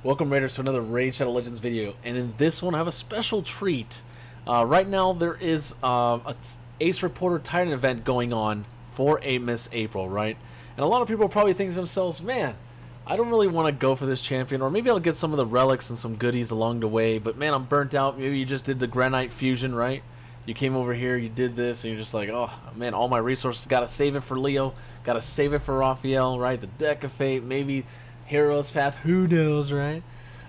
Welcome, Raiders, to another Raid Shadow Legends video. And in this one, I have a special treat. Right now, there is a Ace Reporter Titan event going on for Miss April, right? And a lot of people are probably thinking to themselves, man, I don't really want to go for this champion, or maybe I'll get some of the relics and some goodies along the way, but man, I'm burnt out. Maybe you just did the Granite Fusion, right? You came over here, you did this, and you're just like, oh man, all my resources, gotta save it for Leo, gotta save it for Raphael, right? The Deck of Fate, maybe Hero's Path, who knows, right?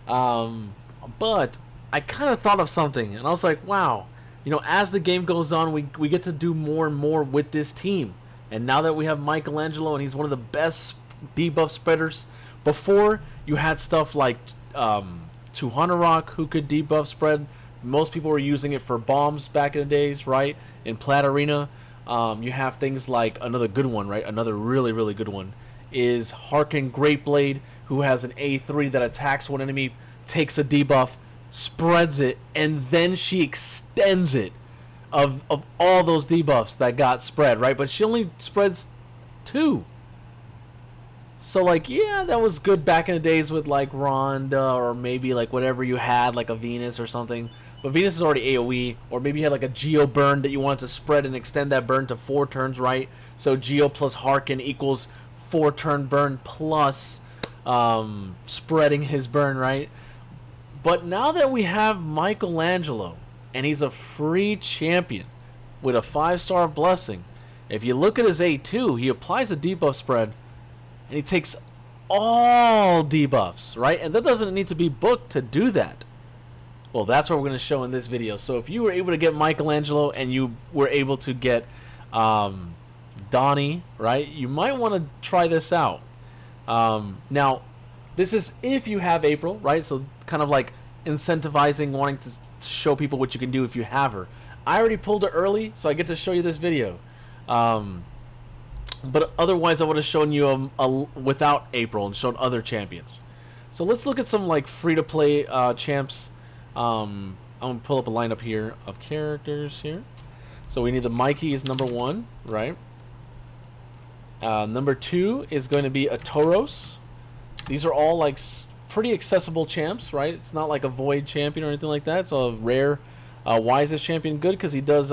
But I kind of thought of something, and I was like, wow, you know, as the game goes on, we get to do more and more with this team. And now that we have Michelangelo, and he's one of the best debuff spreaders, before you had stuff like Rock, who could debuff spread. Most people were using it for bombs back in the days, right? In Plat Arena, you have things like another good one, right? Another really, really good one is Harken Greatblade, who has an A3 that attacks one enemy, takes a debuff, spreads it, and then she extends it of all those debuffs that got spread, right? But she only spreads 2. So, like, yeah, that was good back in the days with, like, Rhonda, or maybe, like, whatever you had, like a Venus or something. But Venus is already AoE, or maybe you had, like, a Geo burn that you wanted to spread and extend that burn to 4 turns, right? So Geo plus Harken equals 4-turn burn plus spreading his burn, right? But now that we have Michelangelo, and he's a free champion with a 5-star blessing, if you look at his A2, he applies a debuff spread, and he takes all debuffs, right? And that doesn't need to be booked to do that. Well, that's what we're going to show in this video. So if you were able to get Michelangelo and you were able to get Donnie, right, you might want to try this out. Now, this is if you have April, right? So kind of like incentivizing, wanting to show people what you can do if you have her. I already pulled her early, so I get to show you this video. But otherwise, I would have shown you without April and shown other champions. So let's look at some like free-to-play champs. I'm gonna pull up a lineup here of characters here. So we need the Mikey is number 1, right? Number 2 is going to be a Tauros. These are all like pretty accessible champs, right? It's not like a Void champion or anything like that. It's a rare. Why is this champion good? Because he does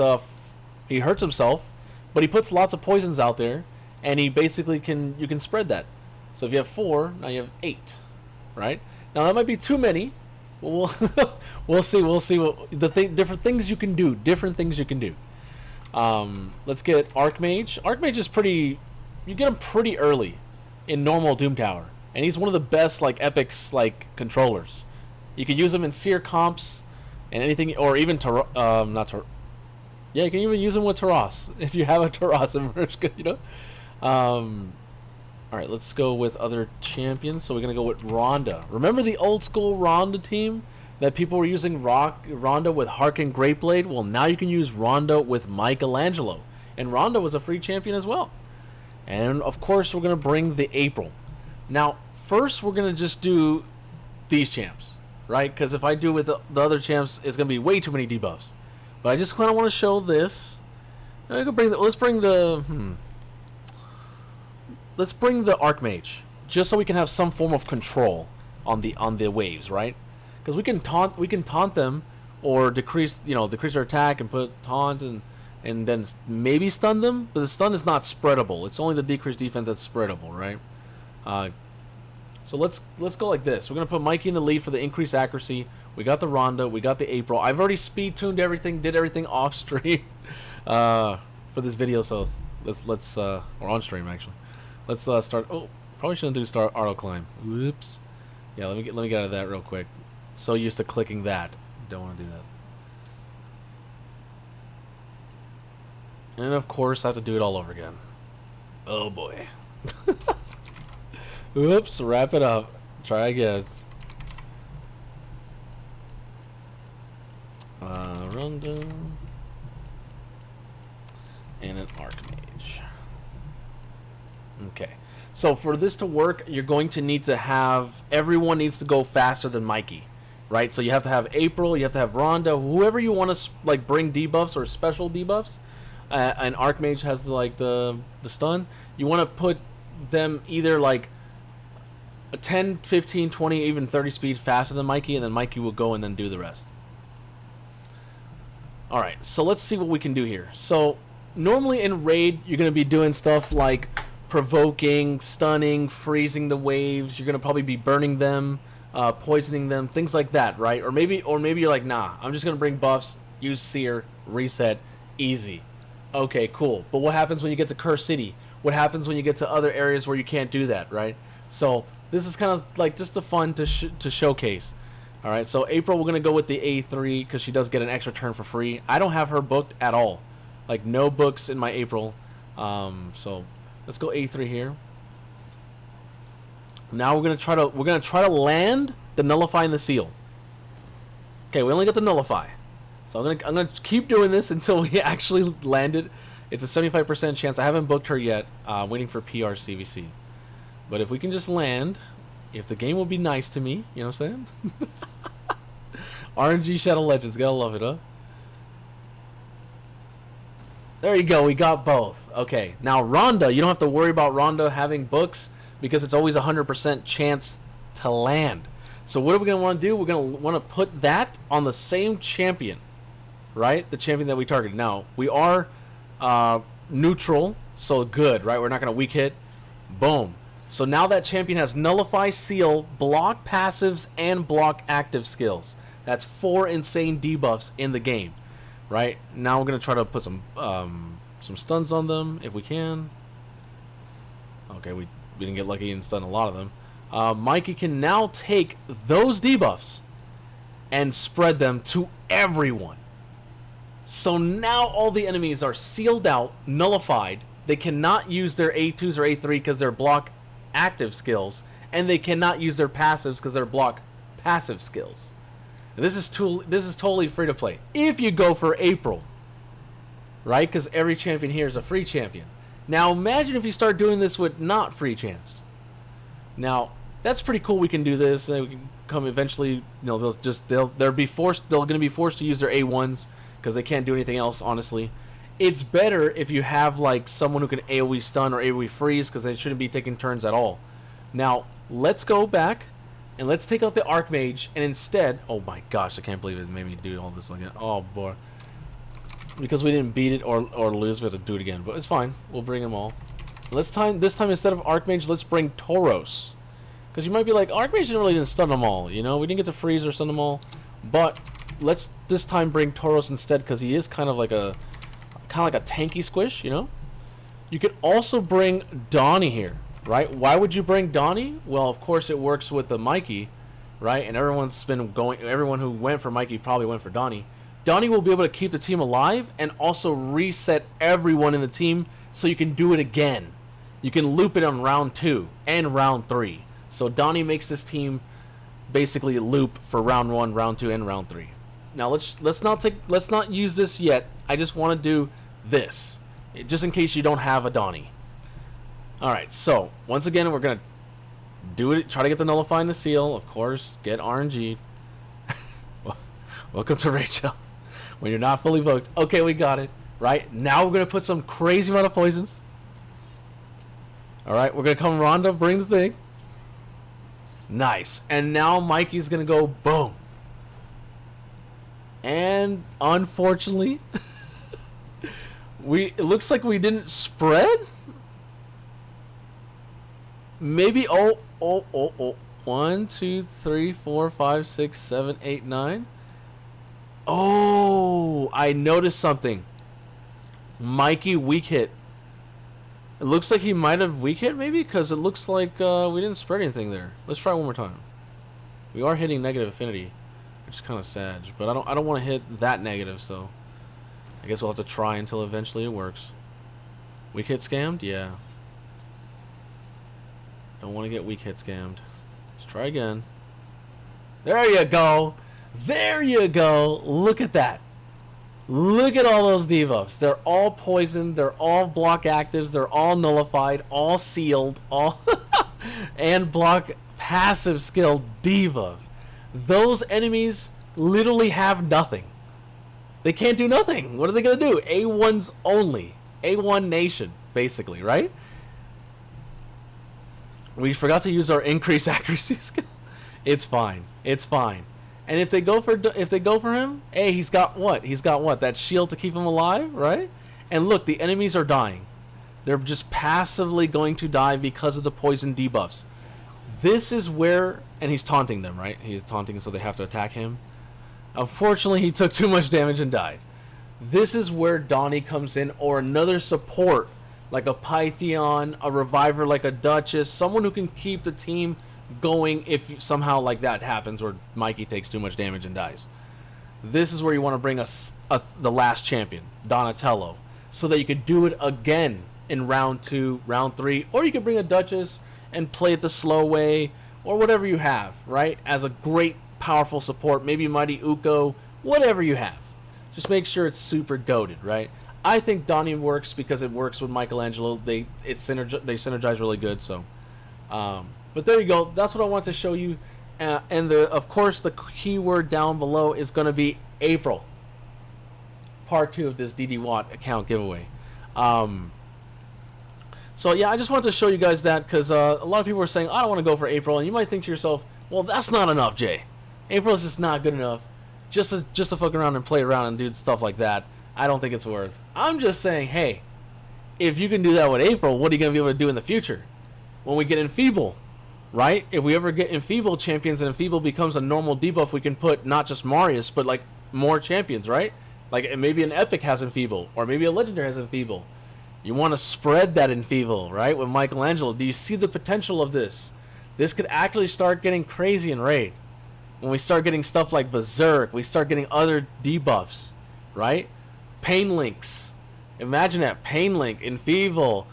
he hurts himself, but he puts lots of poisons out there, and he basically you can spread that. So if you have 4, now you have 8, right? Now that might be too many. We'll we'll see what different things you can do. Let's get Archmage. Archmage is pretty. You get him pretty early in normal Doom Tower, and he's one of the best like epics like controllers. You can use him in Seer comps and anything, or even yeah, you can even use him with Taras if you have a Taras immerse, you know. All right, let's go with other champions. So we're gonna go with Rhonda. Remember the old school Rhonda team that people were using Rhonda with Harken Greatblade? Well, now you can use Rhonda with Michelangelo, and Rhonda was a free champion as well. And of course, we're gonna bring the April. Now, first we're gonna just do these champs, right? Because if I do with the other champs, it's gonna be way too many debuffs. But I just kind of want to show this. Let's bring the Archmage, just so we can have some form of control on the waves, right? Because we can taunt them, or decrease their attack and put taunt and then maybe stun them. But the stun is not spreadable. It's only the decreased defense that's spreadable, right? So let's go like this. We're gonna put Mikey in the lead for the increased accuracy. We got the Rhonda, we got the April. I've already speed tuned everything, did everything off stream for this video. So let's or on stream actually. Let's start. Oh, probably shouldn't start auto climb. Whoops. Yeah, let me get out of that real quick. So used to clicking that, don't want to do that. And of course, I have to do it all over again. Oh boy. Oops, wrap it up. Try again. Rhonda. And an Archmage. Okay. So for this to work, you're going to need to have... Everyone needs to go faster than Mikey. Right? So you have to have April, you have to have Rhonda, whoever you want to like bring debuffs or special debuffs. And Archmage has like the stun. You want to put them either like a 10, 15, 20, even 30 speed faster than Mikey, and then Mikey will go and then do the rest. Alright, so let's see what we can do here. So, normally in Raid, you're going to be doing stuff like provoking, stunning, freezing the waves. You're going to probably be burning them, poisoning them, things like that, right? Or maybe you're like, nah, I'm just going to bring buffs, use Seer, reset, easy. Okay, cool. But what happens when you get to Curse City? What happens when you get to other areas where you can't do that, right? So, this is kind of like just a fun to showcase. Alright, so April, we're going to go with the A3 because she does get an extra turn for free. I don't have her booked at all. Like, no books in my April. So, let's go A3 here. Now we're going to try to land the Nullify and the Seal. Okay, we only got the Nullify. So I'm gonna keep doing this until we actually land it. It's a 75% chance. I haven't booked her yet. Waiting for PR CVC. But if we can just land, if the game will be nice to me, you know what I'm saying? RNG Shadow Legends, gotta love it, huh? There you go, we got both. Okay, now Rhonda, you don't have to worry about Rhonda having books because it's always 100% chance to land. So what are we gonna want to do? We're gonna want to put that on the same champion, right? The champion that we targeted. Now we are neutral, so good, right? We're not gonna weak hit. Boom. So now that champion has Nullify, Seal, block passives, and block active skills. That's 4 insane debuffs in the game, right? Now we're gonna try to put some stuns on them if we can. Okay, we didn't get lucky and stun a lot of them. Mikey can now take those debuffs and spread them to everyone. So now all the enemies are sealed out, nullified. They cannot use their A2s or A3 because they're block active skills, and they cannot use their passives because they're block passive skills. This is totally free to play if you go for April, right? Because every champion here is a free champion. Now imagine if you start doing this with not free champs. Now that's pretty cool. We can do this, and we can come eventually. You know, they're going to be forced to use their A1s because they can't do anything else. Honestly, it's better if you have like someone who can AoE stun or AoE freeze because they shouldn't be taking turns at all. Now let's go back. And let's take out the Archmage, and instead... Oh my gosh, I can't believe it made me do all this again. Oh boy. Because we didn't beat it or lose, we have to do it again. But it's fine. We'll bring them all. This time, instead of Archmage, let's bring Tauros. Because you might be like, Archmage didn't stun them all, you know? We didn't get to freeze or stun them all. But let's this time bring Tauros instead, because he is kind of like a tanky squish, you know? You could also bring Donnie here. Right? Why would you bring Donnie? Well, of course it works with the Mikey, right? And everyone who went for Mikey probably went for Donnie. Donnie will be able to keep the team alive and also reset everyone in the team so you can do it again. You can loop it on round 2 and round 3. So Donnie makes this team basically loop for round 1, round 2, and round 3. Now let's not use this yet. I just want to do this, just in case you don't have a Donnie. Alright, so, once again, we're going to do it. Try to get the Nullify and the Seal. Of course, get RNG. Welcome to Rachel. When you're not fully booked. Okay, we got it. Right? Now we're going to put some crazy amount of poisons. Alright, we're going to come Rhonda, bring the thing. Nice. And now Mikey's going to go boom. And, unfortunately, it looks like we didn't spread. Maybe 1, 2, 3, 4, 5, 6, 7, 8, 9. Oh, I noticed something. Mikey weak hit. It looks like he might have weak hit maybe because it looks like we didn't spread anything there. Let's try one more time. We are hitting negative affinity, which is kind of sad, but I don't want to hit that negative, so I guess we'll have to try until eventually it works. Weak hit scammed? Yeah. Don't want to get weak hit scammed. Let's try again. There you go. There you go. Look at that. Look at all those debuffs. They're all poisoned. They're all block actives. They're all nullified. All sealed. All and block passive skill debuff. Those enemies literally have nothing. They can't do nothing. What are they going to do? A1s only. A1 nation, basically, right? We forgot to use our increased accuracy skill. It's fine. It's fine. And if they go for him, hey, he's got what? He's got what? That shield to keep him alive, right? And look, the enemies are dying. They're just passively going to die because of the poison debuffs. This is where, and he's taunting them, right? He's taunting, so they have to attack him. Unfortunately, he took too much damage and died. This is where Donnie comes in, or another support, like a Pythion, a Reviver like a Duchess, someone who can keep the team going if somehow like that happens where Mikey takes too much damage and dies. This is where you want to bring the last champion, Donatello, so that you could do it again in round 2, round 3, or you could bring a Duchess and play it the slow way, or whatever you have, right? As a great, powerful support, maybe Mighty Uko, whatever you have. Just make sure it's super goated, right? I think Donnie works because it works with Michelangelo. They synergize really good, so... but there you go. That's what I want to show you. And of course, the keyword down below is going to be April. Part 2 of this DD Watt account giveaway. So yeah, I just wanted to show you guys that because a lot of people are saying, I don't want to go for April. And you might think to yourself, well, that's not enough, Jay. April is just not good enough. Just to fuck around and play around and do stuff like that. I don't think it's worth. I'm just saying, hey, if you can do that with April, what are you going to be able to do in the future? When we get Enfeeble, right? If we ever get Enfeeble champions and Enfeeble becomes a normal debuff, we can put not just Marius, but like more champions, right? Like maybe an Epic has Enfeeble, or maybe a Legendary has Enfeeble. You want to spread that Enfeeble, right? With Michelangelo. Do you see the potential of this? This could actually start getting crazy in Raid. When we start getting stuff like Berserk, we start getting other debuffs, right? Pain Links. Imagine that. Pain Link, Enfeeble,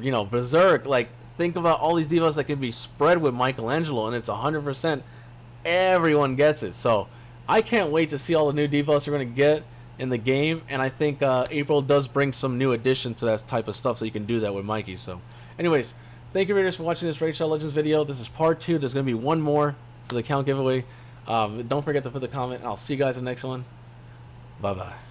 you know, Berserk. Like, think about all these debuffs that can be spread with Michelangelo, and it's 100%. Everyone gets it. So, I can't wait to see all the new debuffs we're going to get in the game, and I think April does bring some new addition to that type of stuff, so you can do that with Mikey. So, anyways, thank you very much for watching this Raid Shadow Legends video. This is part 2. There's going to be one more for the account giveaway. Don't forget to put the comment, and I'll see you guys in the next one. Bye-bye.